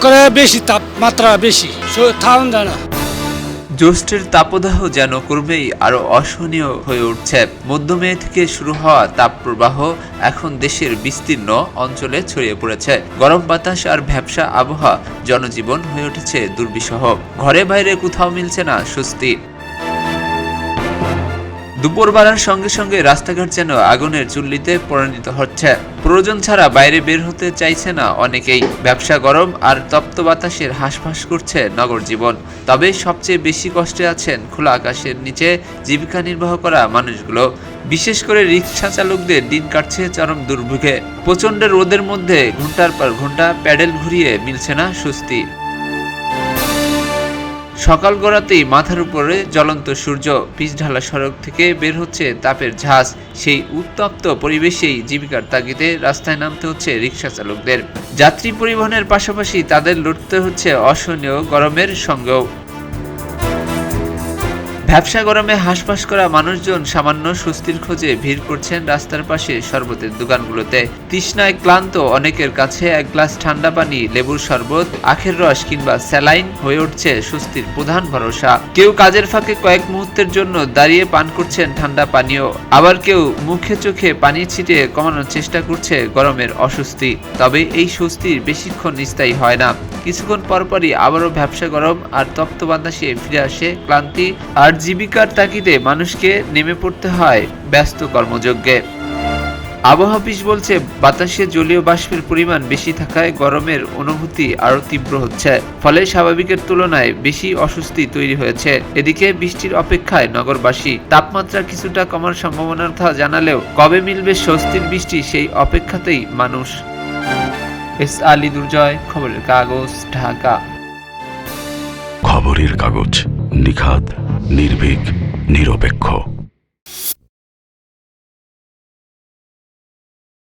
করে বেশি তাপমাত্রা বেশি ঠান্ডা না। জ্যৈষ্ঠের তাপদাহ যেন ক্রমেই আরো অসহনীয় হয়ে উঠছে। মধ্য মে থেকে শুরু হওয়া তাপপ্রবাহ এখন দেশের বিস্তীর্ণ অঞ্চলে ছড়িয়ে পড়েছে। গরম বাতাস আর ভ্যাপসা আবহাওয়া জনজীবন হয়ে উঠেছে দুর্বিষহ। ঘরে বাইরে কোথাও মিলছে না স্বস্তি। দুপুর বাড়ার সঙ্গে সঙ্গে রাস্তাঘাট যেন আগুনের চুল্লিতে পরিণত হচ্ছে। প্রয়োজন ছাড়া বাইরে বের হতে চাইছে না অনেকেই। ব্যবসা গরম আর তপ্ত বাতাসের হাঁসফাঁস করছে নগর জীবন। তবে সবচেয়ে বেশি কষ্টে আছেন খোলা আকাশের নিচে জীবিকা নির্বাহ করা মানুষগুলো। বিশেষ করে রিকশা চালকদের দিন কাটছে চরম দুর্ভোগে। প্রচণ্ড রোদের মধ্যে ঘন্টার পর ঘন্টা প্যাডেল ঘুরিয়ে মিলছে না স্বস্তি। সকাল গড়াতেই মাথার উপরে জ্বলন্ত সূর্য, পিচঢালা সড়ক থেকে বের হচ্ছে তাপের ঝাঁজ। সেই উত্তপ্ত পরিবেশেই জীবিকার তাগিদে রাস্তায় নামতে হচ্ছে রিকশা চালকদের। যাত্রী পরিবহনের পাশাপাশি তাদের লড়তে হচ্ছে অসহনীয় গরমের সঙ্গেও। ভ্যাপসা গরমে হাঁসফাঁস করা মানুষজন সামান্য স্বস্তির খোঁজে ভিড় করছেন রাস্তার পাশে শরবতের দোকানগুলোতে। তৃষ্ণায় ক্লান্ত অনেকের কাছে এক গ্লাস ঠান্ডা পানি, লেবুর শরবত, আখের রস কিংবা স্যালাইন হয়ে উঠছে স্বস্তির প্রধান ভরসা। কেউ কাজের ফাঁকে কয়েক মুহূর্তের জন্য দাঁড়িয়ে পান করছেন ঠান্ডা পানীয়, আবার কেউ মুখে চোখে পানি ছিটিয়ে কমানোর চেষ্টা করছে গরমের অস্বস্তি। তবে এই স্বস্তির বেশিক্ষণ স্থায়ী হয় না। কিছুক্ষণ পরপরই আবারও ভ্যাপসা গরম আর তপ্ত বাতাসে ফিরে আসে ক্লান্তি, আর জীবিকার তাগিদে মানুষকে নেমে পড়তে হয় ব্যস্ত কর্মযজ্ঞে। আবহাওয়া অফিস বলছে, বাতাসে জলীয় বাষ্পের পরিমাণ বেশি থাকায় গরমের অনুভূতি আরও তীব্র হচ্ছে। ফলে স্বাভাবিকের তুলনায় বেশি অস্বস্তি তৈরি হয়েছে। এদিকে বৃষ্টির অপেক্ষায় নগরবাসী। তাপমাত্রা কিছুটা কমার সম্ভাবনার কথা জানালেও কবে মিলবে স্বস্তির বৃষ্টি, সেই অপেক্ষাতেই মানুষ। এস আলী দুর্জয়, খবরের কাগজ, ঢাকা। খবরের কাগজ, নিখাত, নির্ভীক, নিরপেক্ষ।